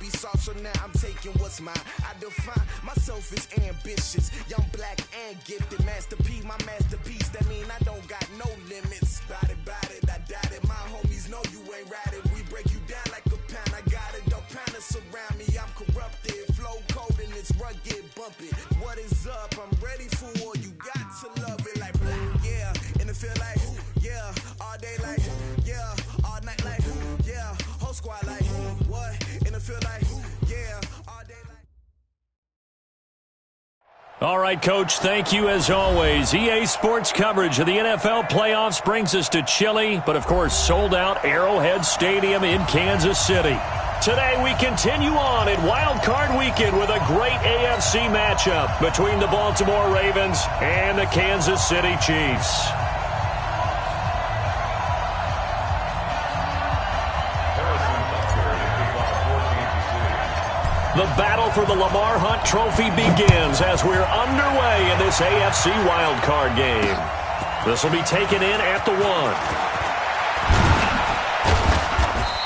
be soft, so now I'm taking what's mine. I define myself as ambitious, young, black, and gifted. Master P, my masterpiece. That mean I don't got no limits. Bout it, I doubt it. My homies know you ain't ride it. We break you down like a pound. I got it, don't pound to surround me. I'm corrupted, flow cold and it's rugged, bump it. What is up? I'm ready for war. You got to love it like yeah, and it feel like yeah, all day like yeah, all night like yeah, whole squad like what? And it feel like yeah, all day like. All right, Coach, thank you as always. EA Sports coverage of the NFL playoffs brings us to chilly, but of course sold out Arrowhead Stadium in Kansas City. Today we continue on in Wild Card Weekend with a great AFC matchup between the Baltimore Ravens and the Kansas City Chiefs. The battle for the Lamar Hunt Trophy begins as we're underway in this AFC wildcard game. This will be taken in at the 1.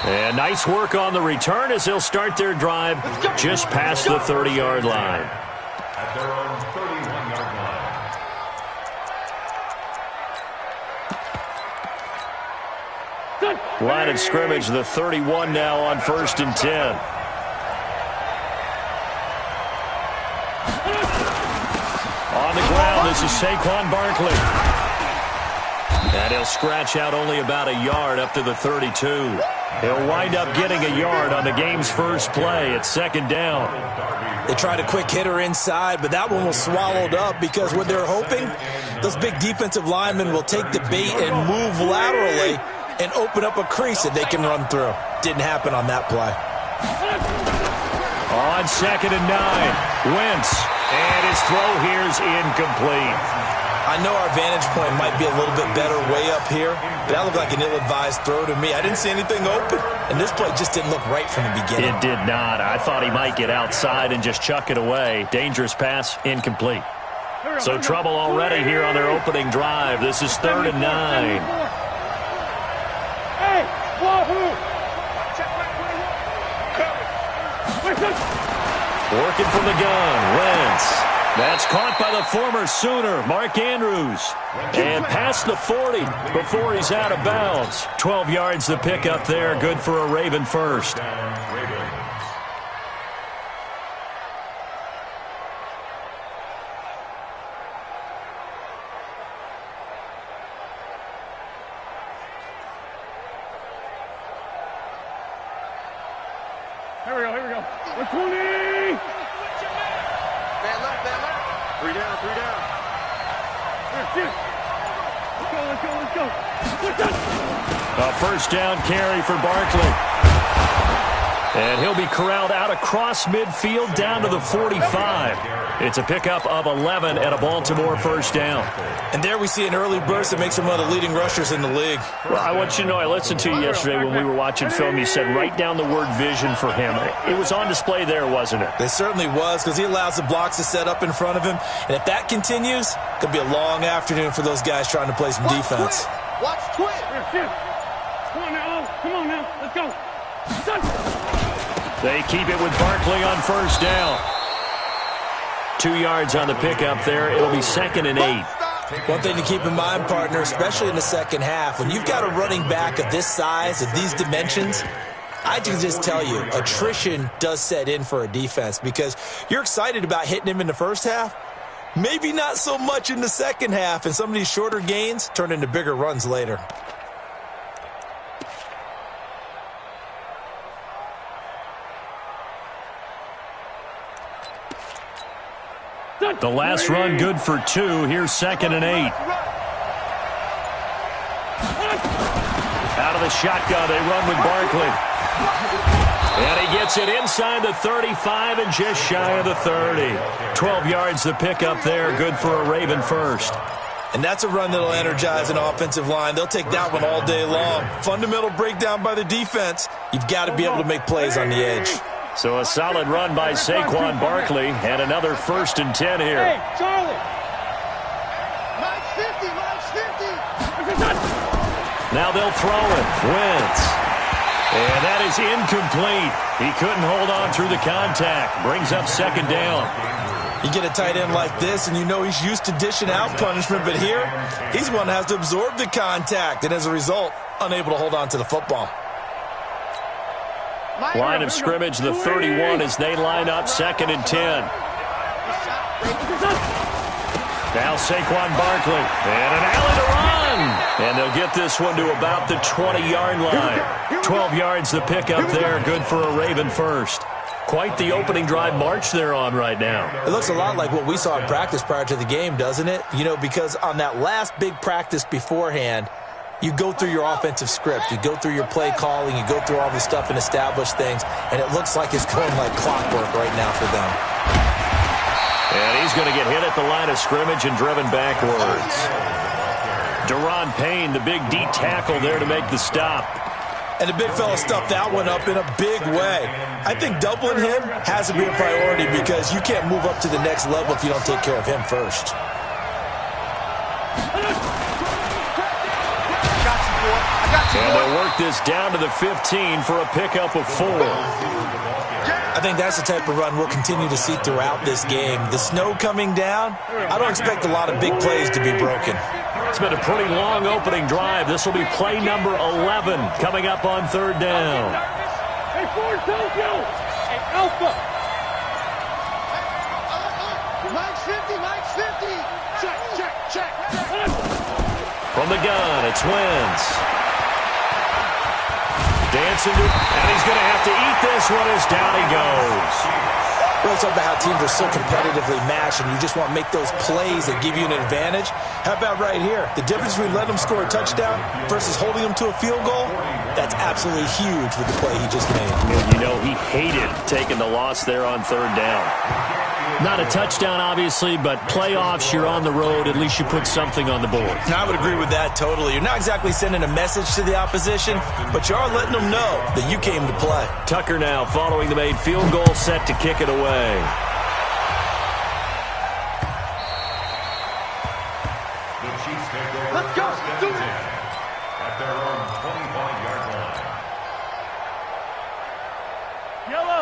And nice work on the return as they'll start their drive just past the 30-yard line. At their own 31-yard line. Line of scrimmage, the 31 now on 1st and 10. On the ground, this is Saquon Barkley. And he'll scratch out only about a yard up to the 32. He'll wind up getting a yard on the game's first play at 2nd down. They tried a quick hitter inside, but that one was swallowed up because what they're hoping, those big defensive linemen will take the bait and move laterally and open up a crease that they can run through. Didn't happen on that play. On 2nd and 9, Wentz. And his throw here is incomplete. I know our vantage point might be a little bit better way up here, but that looked like an ill-advised throw to me. I didn't see anything open, and this play just didn't look right from the beginning. It did not. I thought he might get outside and just chuck it away. Dangerous pass, incomplete. So trouble already here on their opening drive. This is 3rd and 9. Working from the gun, Wentz. That's caught by the former Sooner, Mark Andrews. And past the 40 before he's out of bounds. 12 yards the pickup there, good for a Raven first. Here we go. 120! Bad luck. 3 down. Let's go. A first down carry for Barkley. And he'll be corralled out across midfield down to the 45. It's a pickup of 11 and a Baltimore first down. And there we see an early burst that makes him one of the leading rushers in the league. Well, I want you to know, I listened to you yesterday when we were watching film. You said write down the word vision for him. It was on display there, wasn't it? It certainly was, because he allows the blocks to set up in front of him. And if that continues, it could be a long afternoon for those guys trying to play some defense. Watch twit. Come on now. Let's go. They keep it with Barkley on first down. 2 yards on the pickup there. It'll be 2nd and 8. One thing to keep in mind, partner, especially in the second half, when you've got a running back of this size, of these dimensions, I can just tell you, attrition does set in for a defense because you're excited about hitting him in the first half, maybe not so much in the second half, and some of these shorter gains turn into bigger runs later. The last run good for 2. Here's 2nd and 8. Out of the shotgun, they run with Barkley. And he gets it inside the 35 and just shy of the 30. 12 yards the pickup there, good for a Raven first. And that's a run that'll energize an offensive line. They'll take that one all day long. Fundamental breakdown by the defense. You've got to be able to make plays on the edge. So a solid run by Saquon Barkley and another 1st and 10 here. Hey, Charlie! Mine's 50. Now they'll throw it. Wentz. And that is incomplete. He couldn't hold on through the contact. Brings up second down. You get a tight end like this, and you know he's used to dishing out punishment, but here, he's one that has to absorb the contact, and as a result, unable to hold on to the football. Line of scrimmage, the 31 as they line up, 2nd and 10. Now Saquon Barkley, and an alley to run. And they'll get this one to about the 20-yard line. 12 yards the pickup there, good for a Raven first. Quite the opening drive march they're on right now. It looks a lot like what we saw in practice prior to the game, doesn't it? You know, because on that last big practice beforehand, you go through your offensive script, you go through your play calling, you go through all the stuff and establish things, and it looks like it's going like clockwork right now for them. And he's going to get hit at the line of scrimmage and driven backwards. Daron Payne, the big D tackle there to make the stop. And the big fella stuffed that one up in a big way. I think doubling him has to be a priority because you can't move up to the next level if you don't take care of him first. And they'll work this down to the 15 for a pickup of 4. I think that's the type of run we'll continue to see throughout this game. The snow coming down, I don't expect a lot of big plays to be broken. It's been a pretty long opening drive. This will be play number 11 coming up on 3rd down. Hey, Ford, don't go. Hey, Alpha. Mike's 50, Mike's 50. Check. From the gun, it's Wentz. Dancing, and he's going to have to eat this one as down he goes. We're talking about how teams are so competitively matched, and you just want to make those plays that give you an advantage. How about right here? The difference between letting them score a touchdown versus holding them to a field goal, that's absolutely huge with the play he just made. And you know he hated taking the loss there on 3rd down. Not a touchdown, obviously, but playoffs, you're on the road. At least you put something on the board. I would agree with that totally. You're not exactly sending a message to the opposition, but you are letting them know that you came to play. Tucker now following the made field goal, set to kick it away. The Chiefs take over. Let's go. Do it. At their own 25-yard line.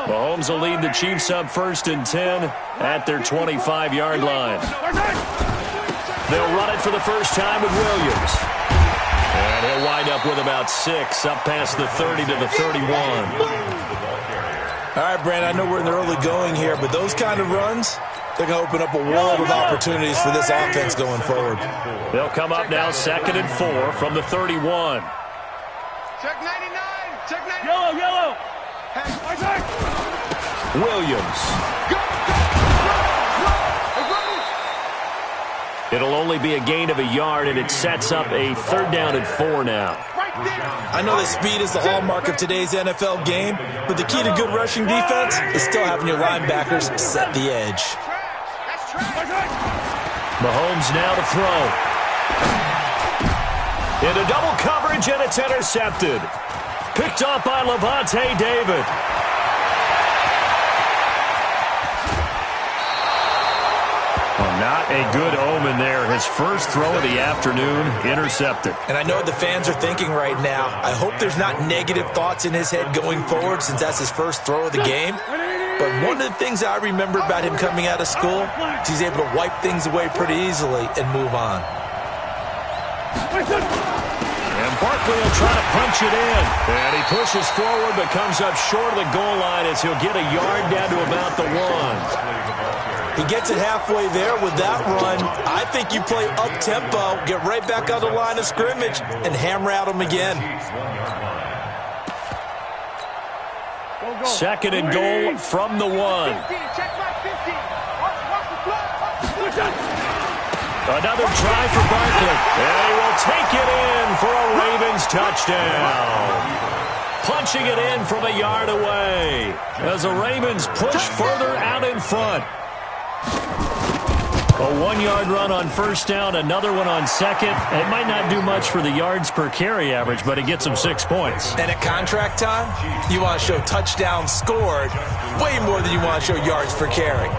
Mahomes will lead the Chiefs up 1st and 10 at their 25-yard line. They'll run it for the first time with Williams. And he'll wind up with about 6, up past the 30 to the 31. All right, Brandon, I know we're in the early going here, but those kind of runs, they're going to open up a world of opportunities for this offense going forward. They'll come up now 2nd and 4 from the 31. Check 99. Check 99. Yellow. Williams. It'll only be a gain of a yard, and it sets up a 3rd down and 4 now. I know that speed is the hallmark of today's NFL game, but the key to good rushing defense is still having your linebackers set the edge. Mahomes now to throw. Into double coverage, and it's intercepted. Picked off by Lavonte David. Well, not a good omen there. His first throw of the afternoon, intercepted. And I know what the fans are thinking right now. I hope there's not negative thoughts in his head going forward since that's his first throw of the game. But one of the things I remember about him coming out of school is he's able to wipe things away pretty easily and move on. And Barkley will try to punch it in. And he pushes forward but comes up short of the goal line as he'll get a yard down to about the 1. He gets it halfway there with that run. I think you play up-tempo, get right back on the line of scrimmage, and hammer at him again. 2nd and goal from the 1. Another try for Barkley. And he will take it in for a Ravens touchdown. Punching it in from a yard away as the Ravens push further out in front. A 1-yard run on 1st down, another one on 2nd. It might not do much for the yards per carry average, but it gets them 6 points. And at contract time, you want to show touchdowns scored way more than you want to show yards per carry.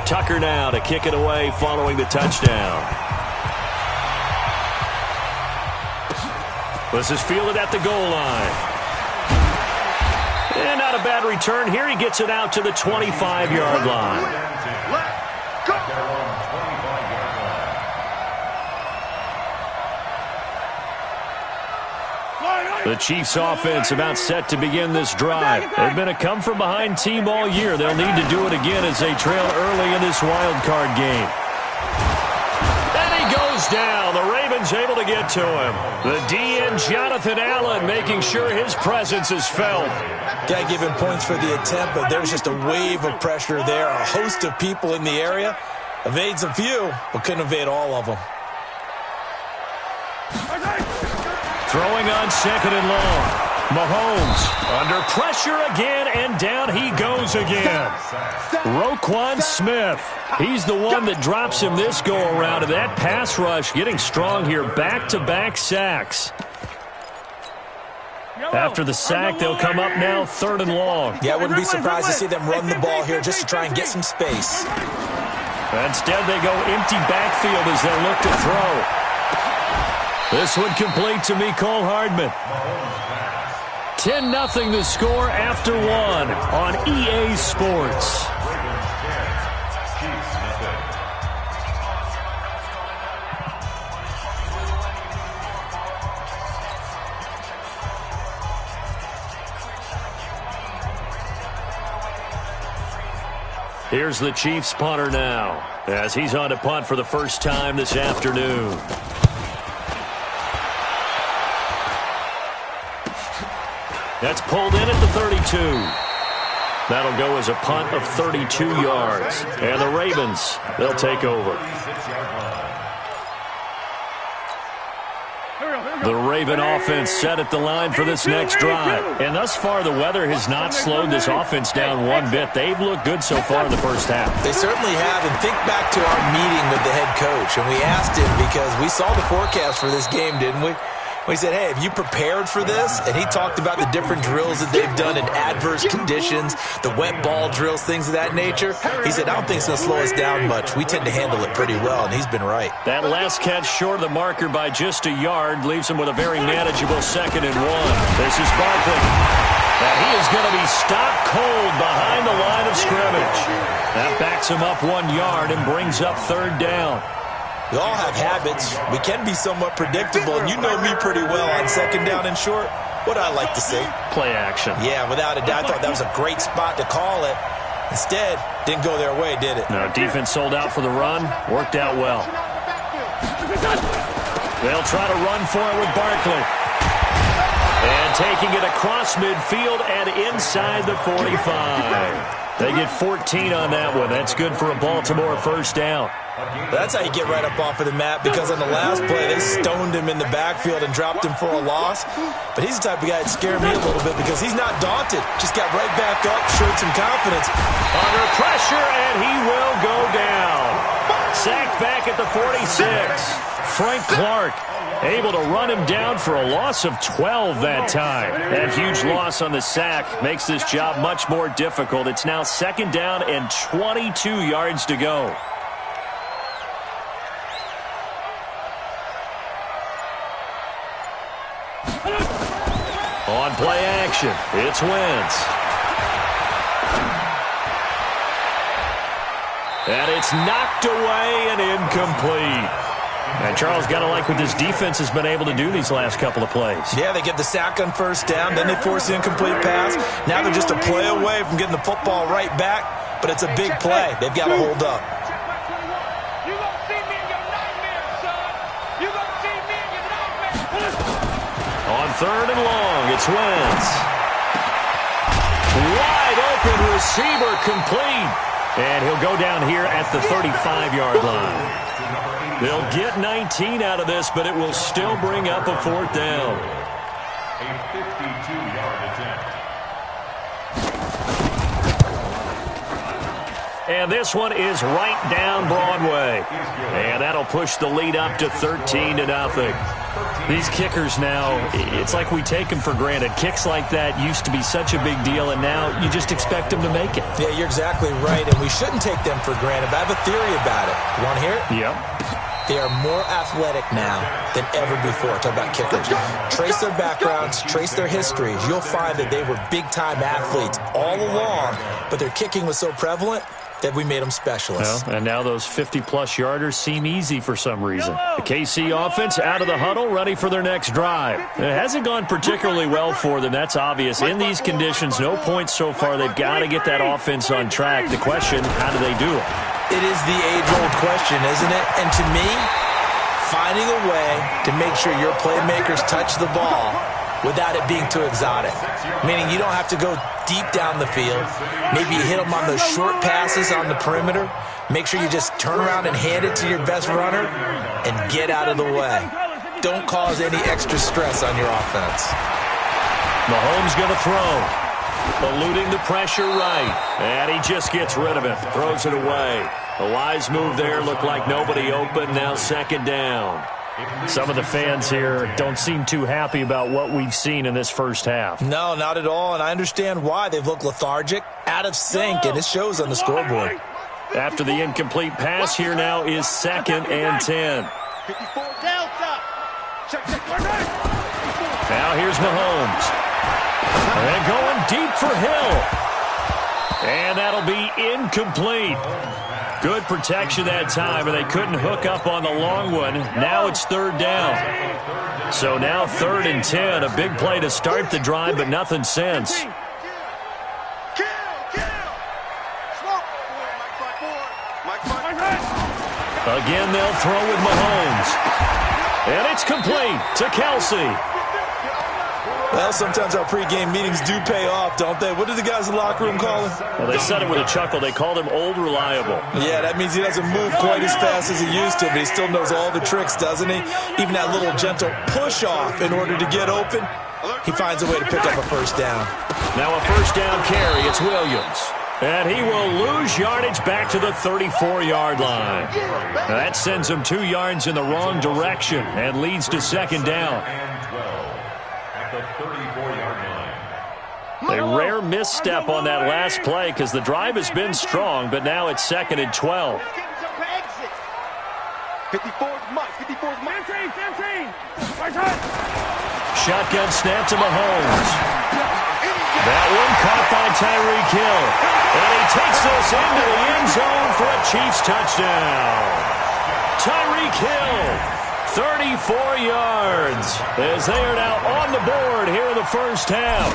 Tucker now to kick it away following the touchdown. This is fielded at the goal line. And not a bad return here. He gets it out to the 25-yard line. Let's go. Their own 25-yard line. The Chiefs offense about set to begin this drive. They've been a come-from-behind team all year. They'll need to do it again as they trail early in this wild card game. And he goes down. The Ravens able to get to him. The DN, Jonathan Allen, making sure his presence is felt. Got to give him points for the attempt, but there's just a wave of pressure there. A host of people in the area. Evades a few, but couldn't evade all of them. Throwing on second and long. Mahomes under pressure again, and down he goes again. Roquan Smith. He's the one that drops him this go-around. And that pass rush getting strong here. Back-to-back sacks. After the sack, they'll come up now third and long. Yeah, I wouldn't be surprised to see them run the ball here just to try and get some space. Instead, they go empty backfield as they look to throw. This one complete to Mecole Hardman. 10-0 the score after one on EA Sports. Here's the Chiefs punter now as he's on to punt for the first time this afternoon. That's pulled in at the 32. That'll go as a punt of 32 yards. And the Ravens, they'll take over. The Raven offense set at the line for this next drive. And thus far, the weather has not slowed this offense down one bit. They've looked good so far in the first half. They certainly have. And think back to our meeting with the head coach. And we asked him because we saw the forecast for this game, didn't we? We said, hey, have you prepared for this? And he talked about the different drills that they've done in adverse conditions, the wet ball drills, things of that nature. He said, I don't think it's going to slow us down much. We tend to handle it pretty well, and he's been right. That last catch short of the marker by just a yard leaves him with a very manageable 2nd and 1. This is Barkley. And he is going to be stopped cold behind the line of scrimmage. That backs him up 1 yard and brings up 3rd down. We all have habits. We can be somewhat predictable, and you know me pretty well on 2nd down and short. What I like to see. Play action. Yeah, without a doubt. I thought that was a great spot to call it. Instead, didn't go their way, did it? No, defense sold out for the run. Worked out well. They'll try to run for it with Barkley. And taking it across midfield and inside the 45. They get 14 on that one. That's good for a Baltimore 1st down. That's how you get right up off of the mat, because on the last play, they stoned him in the backfield and dropped him for a loss. But he's the type of guy that scared me a little bit because he's not daunted. Just got right back up, showed some confidence. Under pressure, and he will go down. Sacked back at the 46. Frank Clark able to run him down for a loss of 12 that time. That huge loss on the sack makes this job much more difficult. It's now 2nd down and 22 yards to go. On play action, it's Wentz. And it's knocked away and incomplete. And Charles, got to like what this defense has been able to do these last couple of plays. Yeah, they get the sack on 1st down, then they force the incomplete pass. Now they're just a play away from getting the football right back, but it's a big play. They've got to hold up. On 3rd and long, it's Wentz. Wide open receiver complete. And he'll go down here at the 35-yard line. They'll get 19 out of this, but it will still bring up a 4th down. A 52-yard attempt. And this one is right down Broadway. And that'll push the lead up to 13-0. These kickers now, it's like we take them for granted. Kicks like that used to be such a big deal, and now you just expect them to make it. Yeah, you're exactly right, and we shouldn't take them for granted, but I have a theory about it. You want to hear it? Yep. They are more athletic now than ever before. Talk about kickers. Trace their backgrounds, trace their histories. You'll find that they were big-time athletes all along, but their kicking was so prevalent that we made them specialists. Well, and now those 50-plus yarders seem easy for some reason. The KC offense out of the huddle, ready for their next drive. It hasn't gone particularly well for them. That's obvious. In these conditions, no points so far. They've got to get that offense on track. The question, how do they do it? It is the age-old question, isn't it? And to me, finding a way to make sure your playmakers touch the ball without it being too exotic. Meaning you don't have to go deep down the field. Maybe you hit them on those short passes on the perimeter. Make sure you just turn around and hand it to your best runner and get out of the way. Don't cause any extra stress on your offense. Mahomes going to throw. Eluding the pressure right. And he just gets rid of it. Throws it away. A wise move there. Looked like nobody open. Now second down. Some of the fans here don't seem too happy about what we've seen in this first half. No, not at all, and I understand why. They've looked lethargic, out of sync, and it shows on the scoreboard. After the incomplete pass, here now is 2nd and 10. Now here's Mahomes. And going deep for Hill. And that'll be incomplete. Good protection that time, and they couldn't hook up on the long one. Now it's 3rd down. So now 3rd and 10. A big play to start the drive, but nothing since. Again, they'll throw with Mahomes. And it's complete to Kelsey. Well, sometimes our pregame meetings do pay off, don't they? What do the guys in the locker room call him? Well, they said it with a chuckle. They called him Old Reliable. Yeah, that means he doesn't move quite as fast as he used to, but he still knows all the tricks, doesn't he? Even that little gentle push-off in order to get open, he finds a way to pick up a first down. Now a first down carry. It's Williams. And he will lose yardage back to the 34-yard line. Now that sends him 2 yards in the wrong direction and leads to second down. A rare misstep on that last play because the drive has been strong, but now it's 2nd and 12. 54's Mike. 54's Mike. Shotgun snap to Mahomes. That one caught by Tyreek Hill. And he takes this into the end zone for a Chiefs touchdown. Tyreek Hill, 34 yards, as they are now on the board here in the first half.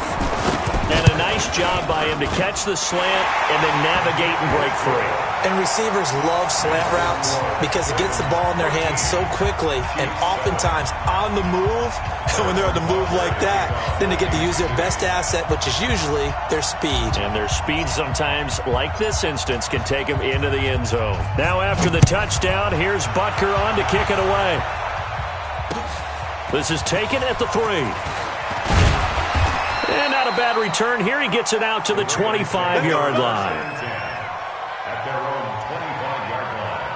And a nice job by him to catch the slant and then navigate and break free. And receivers love slant routes because it gets the ball in their hands so quickly and oftentimes on the move. And when they're on the move like that, then they get to use their best asset, which is usually their speed. And their speed sometimes, like this instance, can take them into the end zone. Now after the touchdown, here's Butker on to kick it away. This is taken at the 3. And not a bad return here. He gets it out to the 25-yard line. At their own 25-yard line.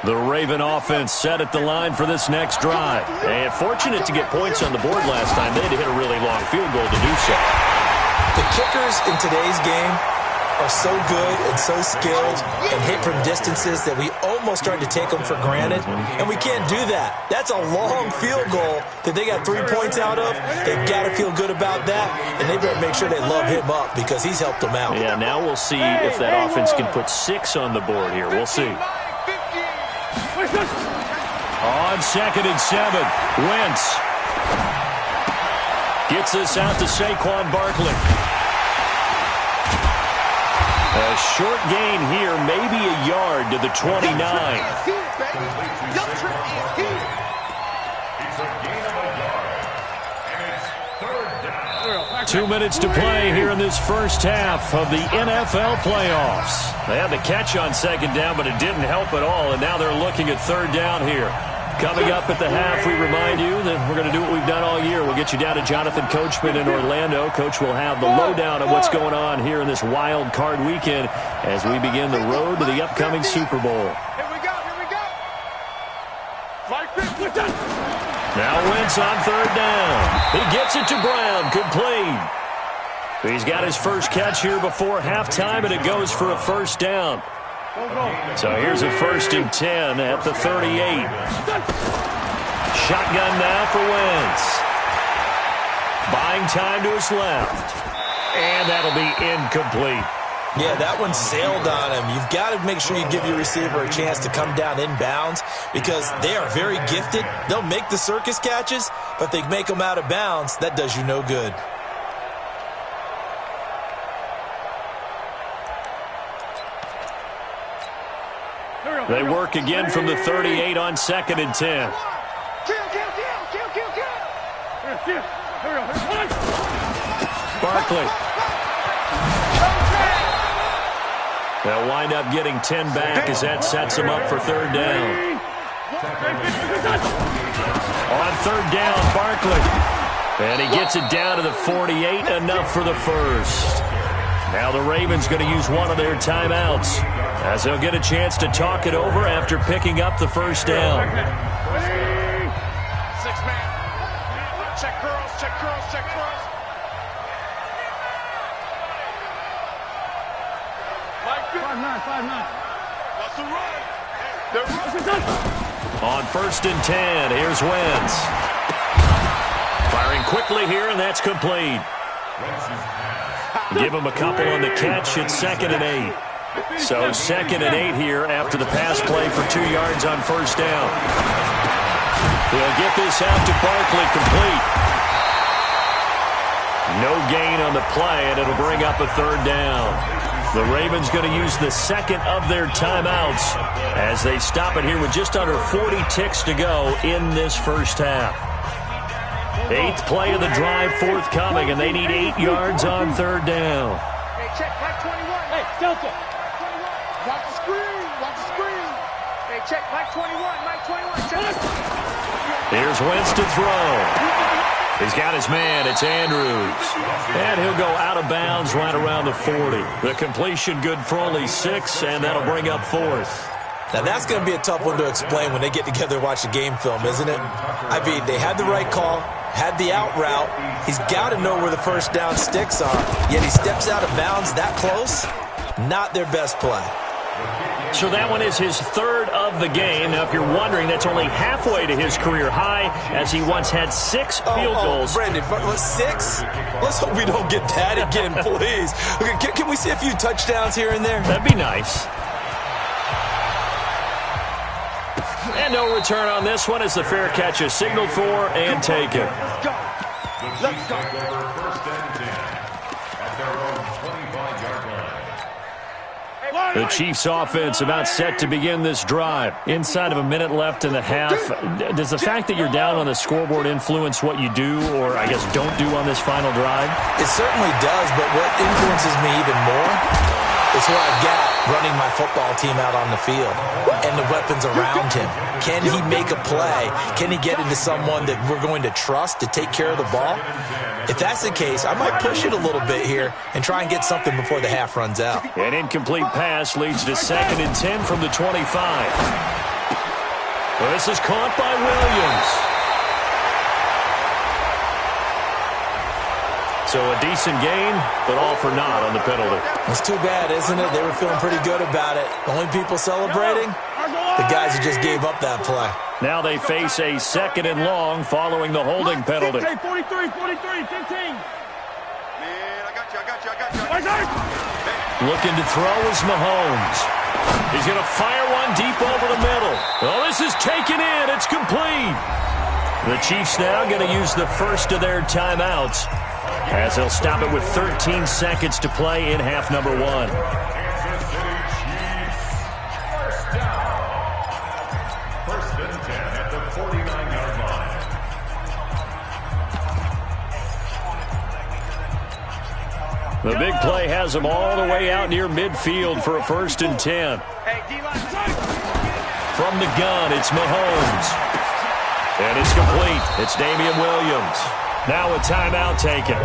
The Raven offense set at the line for this next drive. And fortunate to get points on the board last time. They had to hit a really long field goal to do so. The kickers in today's game are so good and so skilled and hit from distances that we almost start to take them for granted, and we can't do that. That's a long field goal that they got 3 points out of. They've got to feel good about that, and they better make sure they love him up because he's helped them out. Yeah, now we'll see if that offense can put 6 on the board here. We'll see. On 2nd and 7, Wentz gets this out to Saquon Barkley. A short gain here, maybe a yard to the 29. It's a gain of a yard. And it's 3rd down. 2 minutes to play here in this first half of the NFL playoffs. They had the catch on 2nd down, but it didn't help at all, and now they're looking at 3rd down here. Coming up at the half, we remind you that we're going to do what we've done all year. We'll get you down to Jonathan Coachman in Orlando. Coach will have the lowdown of what's going on here in this wild card weekend as we begin the road to the upcoming Super Bowl. Here we go. Now Wentz on 3rd down. He gets it to Brown. Complete. He's got his first catch here before halftime, and it goes for a first down. So here's a 1st and 10 at the 38. Shotgun now for Wentz. Buying time to his left. And that'll be incomplete. Yeah, that one sailed on him. You've got to make sure you give your receiver a chance to come down inbounds because they are very gifted. They'll make the circus catches, but if they make them out of bounds, that does you no good. They work again from the 38 on 2nd and 10. Barkley. They'll wind up getting 10 back as that sets them up for 3rd down. On 3rd down, Barkley. And he gets it down to the 48, enough for the first. Now the Ravens going to use one of their timeouts as they'll get a chance to talk it over after picking up the first down. 6-man. Check curls, check curls, check curls. 5-9. That's a run. On 1st and 10, here's Wentz. Firing quickly here, and that's complete. Give him a couple on the catch. It's 2nd and 8. So 2nd and 8 here after the pass play for 2 yards on 1st down. He'll get this out to Barkley, complete. No gain on the play, and it'll bring up a 3rd down. The Ravens going to use the 2nd of their timeouts as they stop it here with just under 40 ticks to go in this first half. 8th play of the drive forthcoming, and they need 8 yards on 3rd down. Hey, check Mike 21. Hey, Delta. Watch the screen. Watch the screen. Hey, check Mike 21. Mike 21. Check. Here's Wentz to throw. He's got his man. It's Andrews. And he'll go out of bounds right around the 40. The completion good for only 6, and that'll bring up 4th. Now, that's going to be a tough one to explain when they get together and watch the game film, isn't it? I mean, they had the right call, had the out route. He's got to know where the first down sticks are, yet he steps out of bounds that close. Not their best play. So that one is his 3rd of the game. Now, if you're wondering, that's only halfway to his career high, as he once had 6 field goals. Brandon, 6? Let's hope we don't get that again, please. Okay, can we see a few touchdowns here and there? That'd be nice. And no return on this one as the fair catch is signaled for and taken. Let's go. Let's go. 1st and 10 at their own 25-yard line. The Chiefs offense about set to begin this drive. Inside of a minute left in the half. Does the fact that you're down on the scoreboard influence what you do, or I guess don't do on this final drive? It certainly does, but what influences me even more is what I've got running my football team out on the field and the weapons around him. Can he make a play? Can he get into someone that we're going to trust to take care of the ball? If that's the case, I might push it a little bit here and try and get something before the half runs out. An incomplete pass leads to 2nd and 10 from the 25. Well, this is caught by Williams. So a decent gain, but all for naught on the penalty. It's too bad, isn't it? They were feeling pretty good about it. The only people celebrating, the guys who just gave up that play. Now they face a 2nd and long following the holding penalty. 43, 15. Man, I got you. Looking to throw is Mahomes. He's going to fire one deep over the middle. Oh, this is taken in. It's complete. The Chiefs now going to use the 1st of their timeouts as they'll stop it with 13 seconds to play in half number 1. Kansas City Chiefs. 1st down. 1st and 10 at the 49-yard line. The big play has them all the way out near midfield for a 1st and 10. From the gun, it's Mahomes. And it's complete. It's Damian Williams. Now a timeout taken.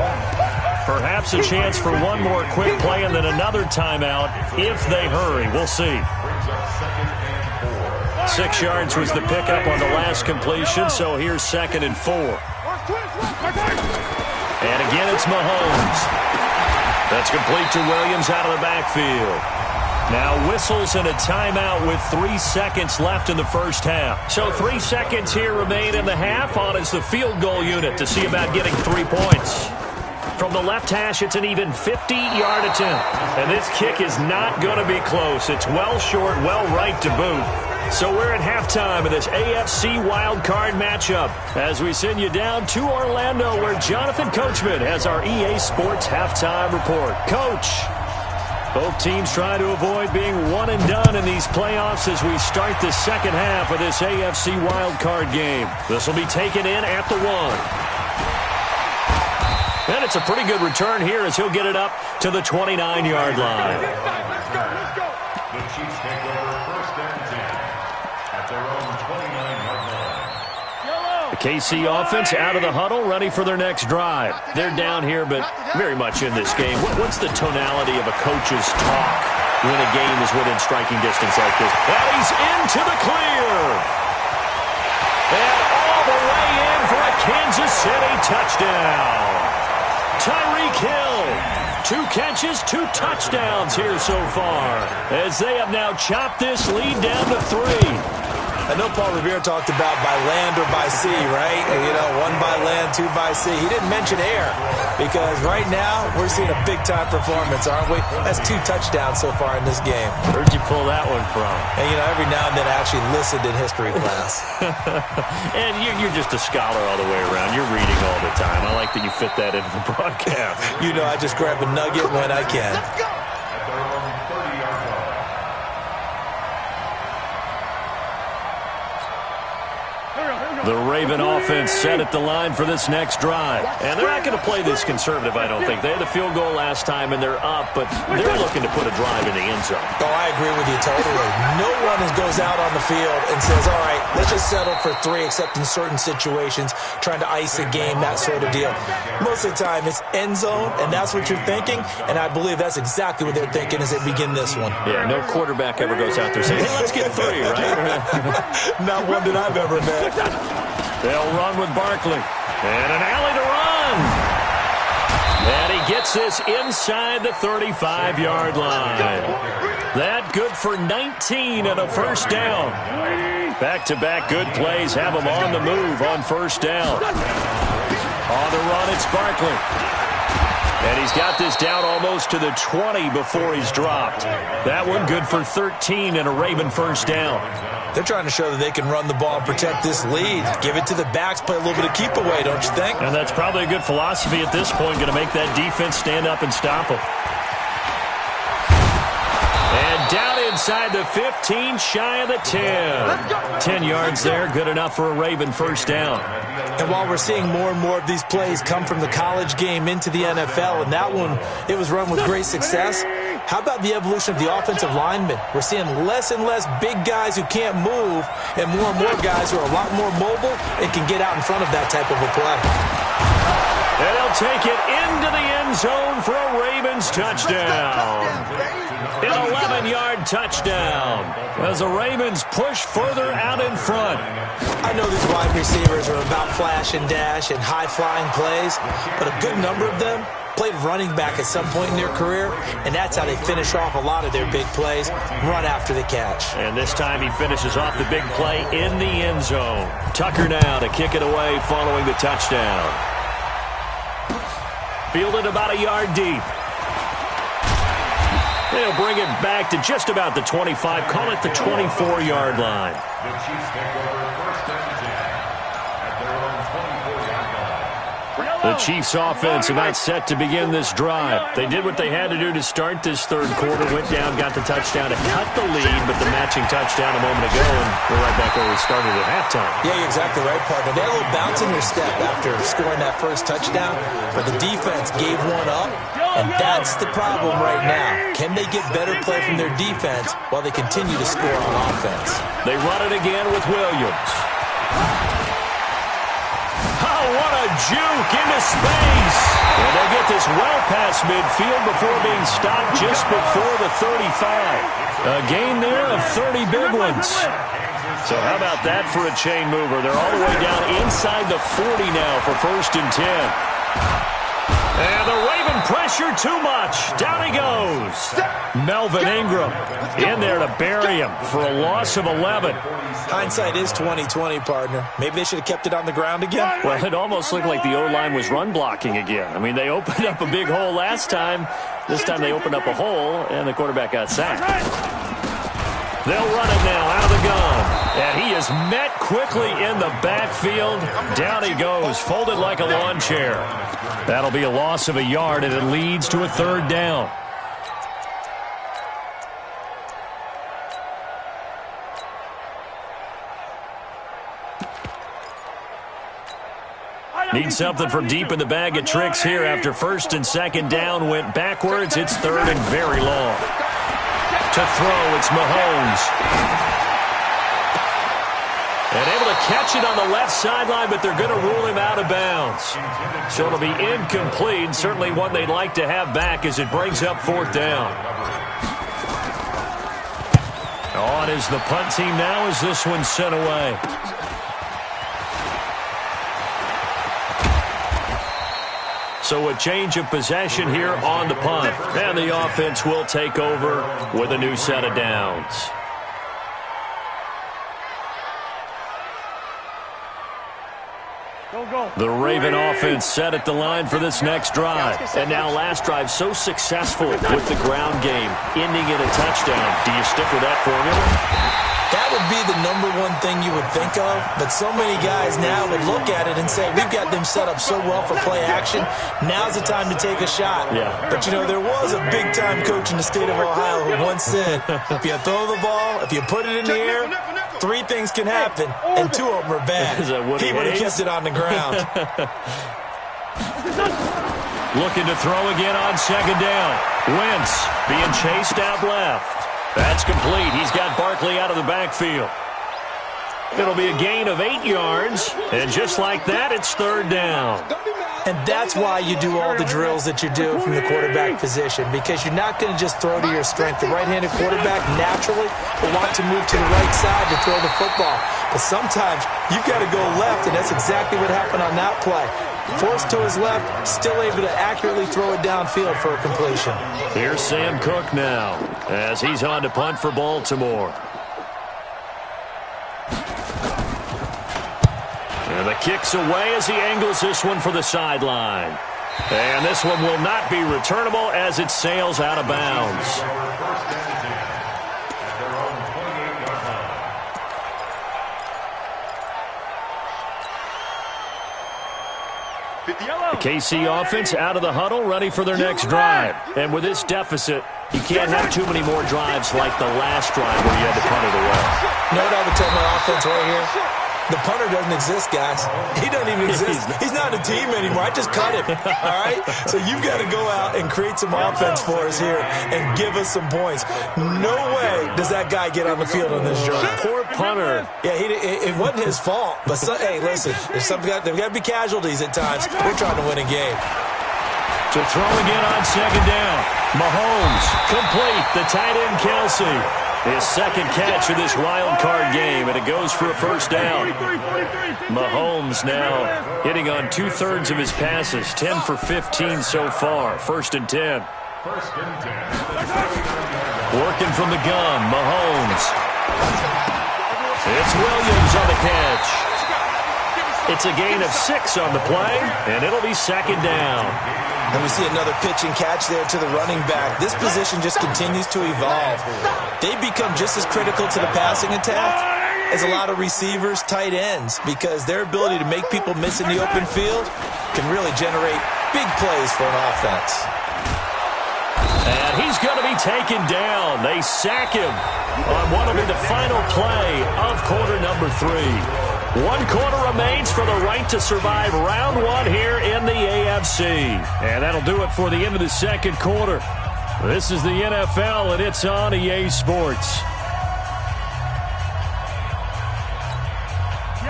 Perhaps a chance for one more quick play and then another timeout if they hurry. We'll see. 6 yards was the pickup on the last completion, so here's 2nd and 4. And again, it's Mahomes. That's complete to Williams out of the backfield. Now whistles and a timeout with 3 seconds left in the first half. So 3 seconds here remain in the half. On is the field goal unit to see about getting 3 points. From the left hash, it's an even 50-yard attempt. And this kick is not going to be close. It's well short, well right to boot. So we're at halftime of this AFC wildcard matchup as we send you down to Orlando where Jonathan Coachman has our EA Sports halftime report. Coach. Both teams try to avoid being one and done in these playoffs as we start the second half of this AFC wildcard game. This will be taken in at the 1. And it's a pretty good return here as he'll get it up to the 29-yard line. The Chiefs take over first and 10 at their own 29-yard line. The KC offense out of the huddle, ready for their next drive. They're down here, but very much in this game. What's the tonality of a coach's talk when a game is within striking distance like this? And he's into the clear. And all the way in for a Kansas City touchdown. Tyreek Hill, 2 catches, 2 touchdowns here so far, as they have now chopped this lead down to 3. I know Paul Revere talked about by land or by sea, right? You know, 1 by land, 2 by sea. He didn't mention air because right now we're seeing a big-time performance, aren't we? That's 2 touchdowns so far in this game. Where'd you pull that one from? And, you know, every now and then I actually listened in history class. And you're just a scholar all the way around. You're reading all the time. I like that you fit that into the broadcast. You know, I just grab a nugget when I can. At their own 30-yard line. The Raven offense set at the line for this next drive. And they're not going to play this conservative, I don't think. They had the field goal last time, and they're up, but they're looking to put a drive in the end zone. Oh, I agree with you totally. No one goes out on the field and says, all right, let's just settle for 3, except in certain situations, trying to ice a game, that sort of deal. Most of the time, it's end zone, and that's what you're thinking, and I believe that's exactly what they're thinking as they begin this one. Yeah, no quarterback ever goes out there saying, hey, let's get 3, right? Not one that I've ever met. They'll run with Barkley. And an alley to run. And he gets this inside the 35-yard line. That good for 19 and a first down. Back-to-back good plays have him on the move on first down. On the run, it's Barkley. And he's got this down almost to the 20 before he's dropped. That one good for 13 and a Raven first down. They're trying to show that they can run the ball and protect this lead. Give it to the backs, play a little bit of keep away, don't you think? And that's probably a good philosophy at this point, going to make that defense stand up and stop them. And down inside the 15, shy of the 10. 10 yards there, good enough for a Raven first down. And while we're seeing more and more of these plays come from the college game into the NFL, and that one, it was run with great success, how about the evolution of the offensive linemen? We're seeing less and less big guys who can't move and more guys who are a lot more mobile and can get out in front of that type of a play. And they'll take it into the end zone for a Ravens touchdown. An 11-yard touchdown as the Ravens push further out in front. I know these wide receivers are about flash and dash and high-flying plays, but a good number of them played running back at some point in their career, and that's how they finish off a lot of their big plays, run after the catch. And this time he finishes off the big play in the end zone. Tucker now to kick it away following the touchdown. Fielded about a yard deep. They'll bring it back to just about the 25, call it the 24-yard line. The Chiefs take over first and 10 at their own 24-yard line. The Chiefs offense about set to begin this drive. They did what they had to do to start this third quarter, went down, got the touchdown to cut the lead, but the matching touchdown a moment ago, and we're right back where we started at halftime. Yeah, you're exactly right, partner. They had a little bounce in their step after scoring that first touchdown, but the defense gave one up, and that's the problem right now. Can they get better play from their defense while they continue to score on offense? They run it again with Williams. Oh, what a juke into space. And they'll get this well past midfield before being stopped just before the 35. A gain there of 30 big ones. So how about that for a chain mover? They're all the way down inside the 40 now for first and 10. And the Raven pressure too much. Down he goes. Melvin Ingram in there to bury him for a loss of 11. Hindsight is 20/20, partner. Maybe they should have kept it on the ground again. Well, it almost looked like the O-line was run blocking again. I mean, they opened up a big hole last time. This time they opened up a hole, and the quarterback got sacked. They'll run it now out of the gun. And he is met quickly in the backfield. Down he goes, folded like a lawn chair. That'll be a loss of a yard, and it leads to a third down. Need something from deep in the bag of tricks here after first and second down went backwards. It's third and very long. To throw, it's Mahomes. And able to catch it on the left sideline, but they're going to rule him out of bounds. So it'll be incomplete. Certainly one they'd like to have back as it brings up fourth down. On is the punt team now as this one's sent away. So a change of possession here on the punt. And the offense will take over with a new set of downs. The Raven offense set at the line for this next drive. And now last drive so successful with the ground game, ending in a touchdown. Do you stick with that formula? That would be the number one thing you would think of, but so many guys now would look at it and say, we've got them set up so well for play action, now's the time to take a shot. Yeah. But, you know, there was a big-time coach in the state of Ohio who once said, if you throw the ball, if you put it in the air, three things can happen, and two of them are bad. He would have kept it on the ground. Looking to throw again on second down. Wentz being chased out left. That's complete. He's got Barkley out of the backfield. It'll be a gain of 8 yards. And just like that, it's third down. And that's why you do all the drills that you do from the quarterback position, because you're not going to just throw to your strength. The right-handed quarterback naturally will want to move to the right side to throw the football. But sometimes you've got to go left, and that's exactly what happened on that play. Forced to his left, still able to accurately throw it downfield for a completion. Here's Sam Cook now as he's on to punt for Baltimore. And the kick's away as he angles this one for the sideline. And this one will not be returnable as it sails out of bounds. The KC offense out of the huddle, ready for their next drive. And with this deficit, you can't have too many more drives like the last drive where you had to punt it away. You know what I would tell my offense right here? The punter doesn't exist, guys. He doesn't even exist. He's not a team anymore. I just cut him. All right? So you've got to go out and create some offense for us here and give us some points. No way does that guy get on the field on this drive. Poor punter. Yeah, it wasn't his fault. But, hey, listen, there's got to be casualties at times. We're trying to win a game. To throw again on second down. Mahomes, complete. The tight end, Kelsey. His second catch of this wild card game, and it goes for a first down. Mahomes now hitting on 2/3 of his passes, 10 for 15 so far. First and 10. Working from the gun, Mahomes. It's Williams on the catch. It's a gain of 6 on the play, and it'll be second down. And we see another pitch and catch there to the running back. This position just continues to evolve. They become just as critical to the passing attack as a lot of receivers, tight ends, because their ability to make people miss in the open field can really generate big plays for an offense. And he's going to be taken down. They sack him on what will be the final play of quarter number 3. 1 quarter remains for the right to survive round 1 here in the AFC. And that'll do it for the end of the second quarter. This is the NFL, and it's on EA Sports.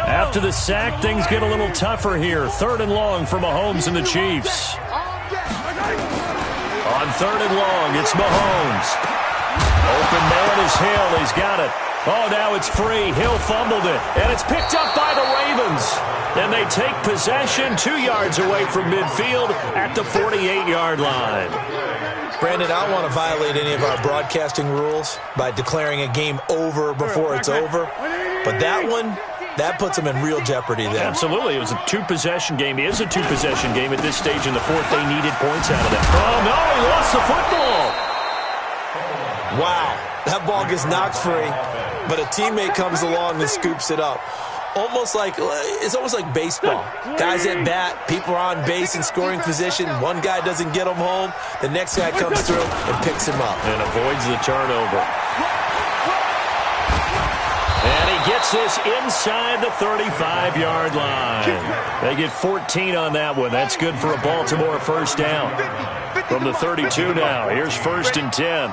After the sack, things get a little tougher here. 3rd and long for Mahomes and the Chiefs. On 3rd and long, it's Mahomes. Open man is Hill. He's got it. Oh, now it's free. Hill fumbled it, and it's picked up by the Ravens. And they take possession 2 yards away from midfield at the 48-yard line. Brandon, I don't want to violate any of our broadcasting rules by declaring a game over before it's over. But that one, that puts them in real jeopardy then. Absolutely. It was a two-possession game. It is a two-possession game at this stage in the fourth. They needed points out of that. Oh, no, he lost the football. Wow. That ball gets knocked free, but a teammate comes along and scoops it up. It's almost like baseball. Guys at bat, people are on base in scoring position. One guy doesn't get him home. The next guy comes through and picks him up. And avoids the turnover. And he gets this inside the 35-yard line. They get 14 on that one. That's good for a Baltimore first down. From the 32 now. Here's 1st and 10.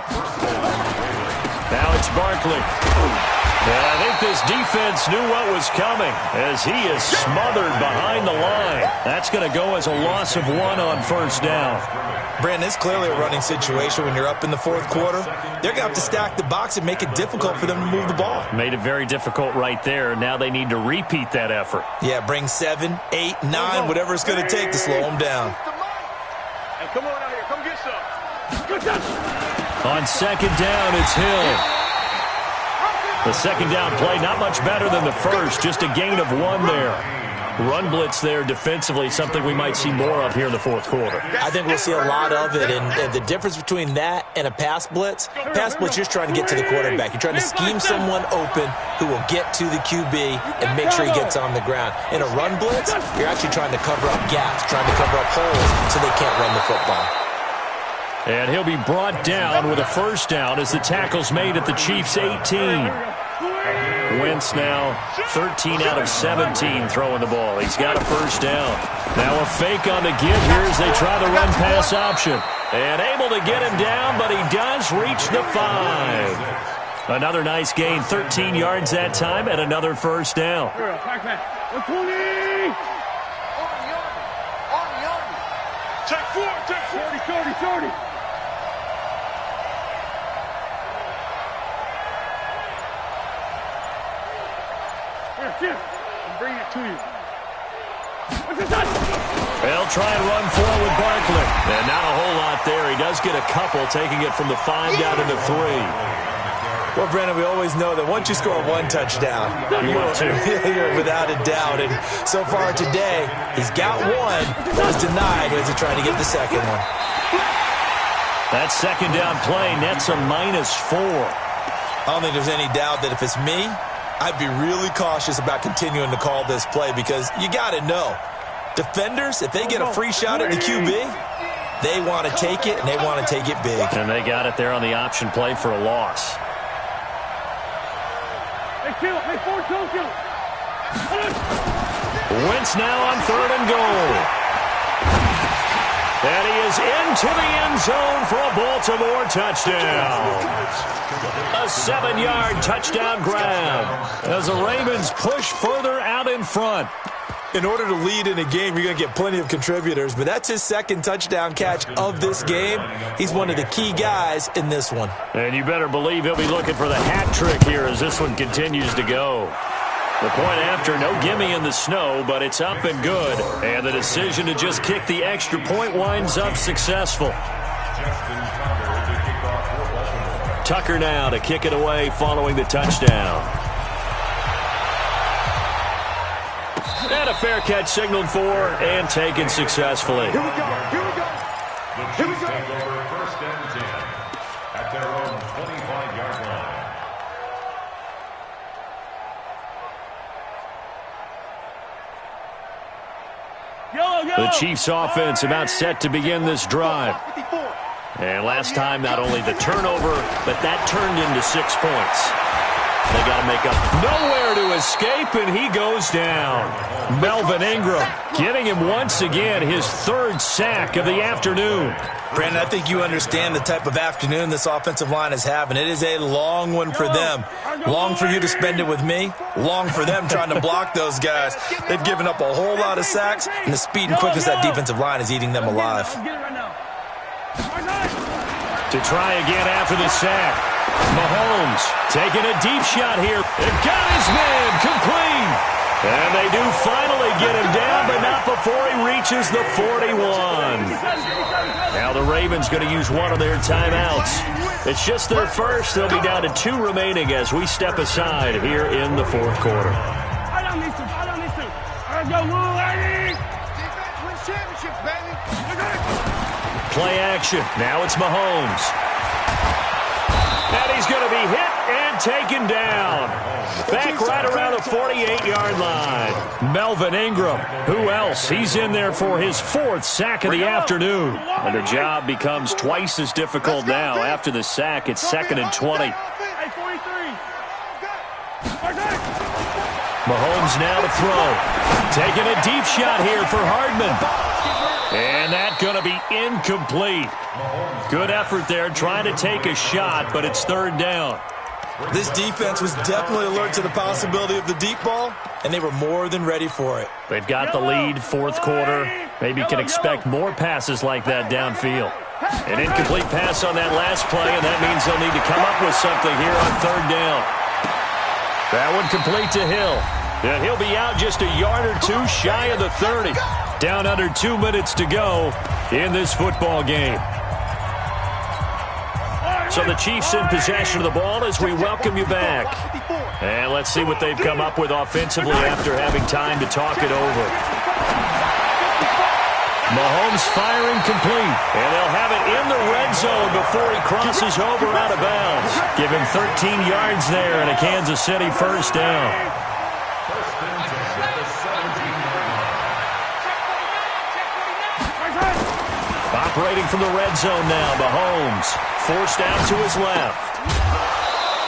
Now it's Barkley. And I think this defense knew what was coming as he is smothered behind the line. That's going to go as a loss of 1 on first down. Brandon, it's clearly a running situation when you're up in the fourth quarter. They're going to have to stack the box and make it difficult for them to move the ball. Made it very difficult right there. Now they need to repeat that effort. Yeah, bring 7, 8, 9, whatever it's going to take to slow them down. Hey, come on out here. Come get some. On second down, it's Hill. The second down play, not much better than the first, just a gain of 1 there. Run blitz there defensively, something we might see more of here in the fourth quarter. I think we'll see a lot of it, and the difference between that and a pass blitz, you're just trying to get to the quarterback. You're trying to scheme someone open who will get to the QB and make sure he gets on the ground. In a run blitz, you're actually trying to cover up gaps, trying to cover up holes so they can't run the football. And he'll be brought down with a first down as the tackle's made at the Chiefs' 18. Wentz now 13 out of 17 throwing the ball. He's got a first down. Now a fake on the give here as they try the run-pass option. And able to get him down, but he does reach the 5. Another nice gain, 13 yards that time, and another first down. Take 4, 30. I'm bringing it to you. They'll try and run forward with Barkley. And not a whole lot there. He does get a couple, taking it from the 5 down to the 3. Well, Brandon, we always know that once you score 1 touchdown, you're without a doubt. And so far today, he's got 1, but was denied as he tried to get the second one. That second down play nets a -4. I don't think there's any doubt that if it's me, I'd be really cautious about continuing to call this play because you got to know, defenders, if they get a free shot at the QB, they want to take it, and they want to take it big. And they got it there on the option play for a loss. Wentz now on 3rd and goal. And he is into the end zone for a Baltimore touchdown. A 7-yard touchdown grab as the Ravens push further out in front. In order to lead in a game, you're going to get plenty of contributors, but that's his second touchdown catch of this game. He's one of the key guys in this one. And you better believe he'll be looking for the hat trick here as this one continues to go. The point after, no gimme in the snow, but it's up and good. And the decision to just kick the extra point winds up successful. Tucker now to kick it away following the touchdown. And a fair catch signaled for and taken successfully. The Chiefs take over 1st and 10 at their own 25-yard line. The Chiefs offense about set to begin this drive. And last time, not only the turnover, but that turned into 6 points. They got to make up. Nowhere to escape, and he goes down. Melvin Ingram getting him once again, his 3rd sack of the afternoon. Brandon, I think you understand the type of afternoon this offensive line is having. It is a long one for them. Long for you to spend it with me. Long for them trying to block those guys. They've given up a whole lot of sacks, and the speed and quickness of that defensive line is eating them alive. To try again after the sack. Mahomes taking a deep shot here. It got his man complete. And they do finally get him down, but not before he reaches the 41. Now the Ravens going to use one of their timeouts. It's just their first. They'll be down to 2 remaining as we step aside here in the 4th quarter. I don't need to. Let's go, Lou, ladies. Defense wins championships, baby. Play action. Now it's Mahomes. And he's going to be hit and taken down. Back right around the 48-yard line. Melvin Ingram. Who else? He's in there for his 4th sack of the afternoon. And the job becomes twice as difficult now. After the sack, it's 2nd and 20. Hey, 43. Mahomes now to throw. Taking a deep shot here for Hardman. And that's going to be incomplete. Good effort there trying to take a shot, but it's 3rd down. This defense was definitely alert to the possibility of the deep ball, and they were more than ready for it. They've got the lead, 4th quarter. Maybe can expect more passes like that downfield. An incomplete pass on that last play, and that means they'll need to come up with something here on 3rd down. That one complete to Hill. And he'll be out just a yard or 2 shy of the 30. Down under 2 minutes to go in this football game. So the Chiefs in possession of the ball as we welcome you back. And let's see what they've come up with offensively after having time to talk it over. Mahomes firing complete. And they'll have it in the red zone before he crosses over out of bounds. Give him 13 yards there and a Kansas City 1st down. Operating from the red zone now, Mahomes forced out to his left.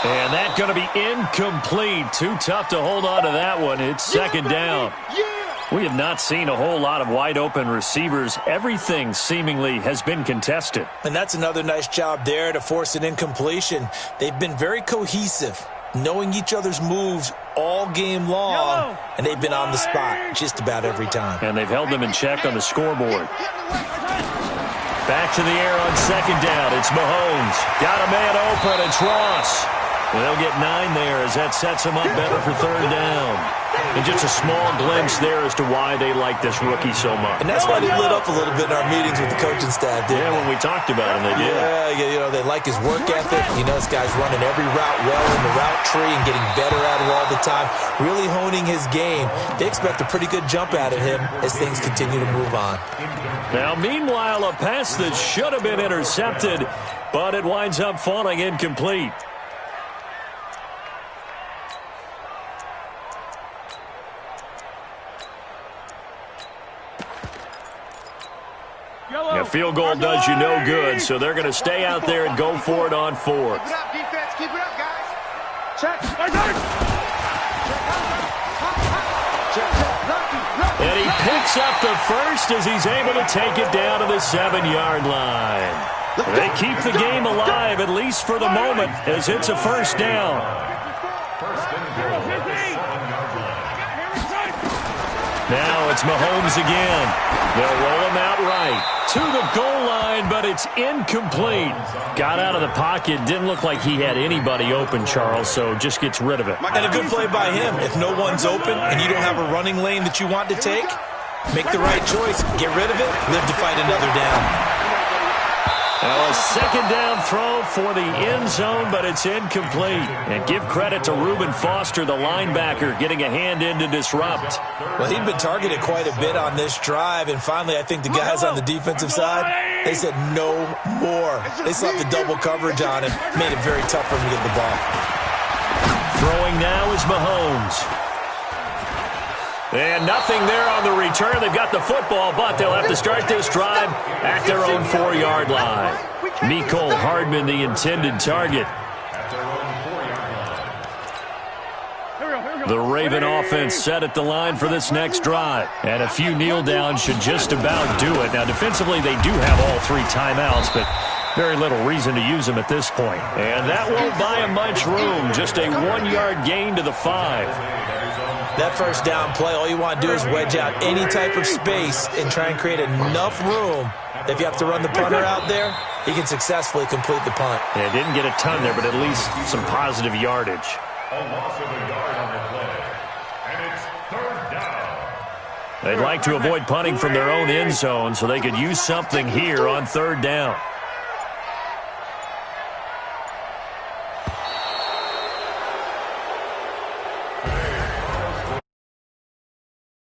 And that's going to be incomplete. Too tough to hold on to that one. It's 2nd down. We have not seen a whole lot of wide-open receivers. Everything seemingly has been contested. And that's another nice job there to force an incompletion. They've been very cohesive, knowing each other's moves all game long, and they've been on the spot just about every time. And they've held them in check on the scoreboard. Back to the air on 2nd down. It's Mahomes. Got a man open. It's Ross. Well, they'll get 9 there as that sets them up better for 3rd down. And just a small glimpse there as to why they like this rookie so much. And that's why they lit up a little bit in our meetings with the coaching staff, didn't they? When we talked about him, they did. Yeah, they like his work ethic. You know, this guy's running every route well in the route tree and getting better at it all the time, really honing his game. They expect a pretty good jump out of him as things continue to move on. Now, meanwhile, a pass that should have been intercepted, but it winds up falling incomplete. A field goal does you no good, so they're going to stay out there and go for it on 4th. Keep it up, defense. Keep it up, guys. Check. And he picks up the first as he's able to take it down to the 7-yard line. They keep the game alive, at least for the moment, as it's a 1st down. Now it's Mahomes again. They'll roll him out right to the goal line, but it's incomplete. Got out of the pocket. Didn't look like he had anybody open, Charles, so just gets rid of it. And a good play by him. If no one's open and you don't have a running lane that you want to take, make the right choice. Get rid of it. Live to fight another down. Now a 2nd down throw for the end zone, but it's incomplete. And give credit to Reuben Foster, the linebacker, getting a hand in to disrupt. Well, he'd been targeted quite a bit on this drive, and finally I think the guys on the defensive side, they said no more. They slapped the double coverage on him, made it very tough for him to get the ball. Throwing now is Mahomes. And nothing there on the return. They've got the football, but they'll have to start this drive at their own 4-yard line. Mecole Hardman, the intended target. The Raven offense set at the line for this next drive. And a few kneel downs should just about do it. Now, defensively, they do have all 3 timeouts, but very little reason to use them at this point. And that won't buy them much room. Just a 1-yard gain to the 5. That 1st down play, all you want to do is wedge out any type of space and try and create enough room If you have to run the punter out there, he can successfully complete the punt. Yeah, didn't get a ton there, but at least some positive yardage. A loss of a yard on the play. And it's third down. They'd like to avoid punting from their own end zone so they could use something here on third down.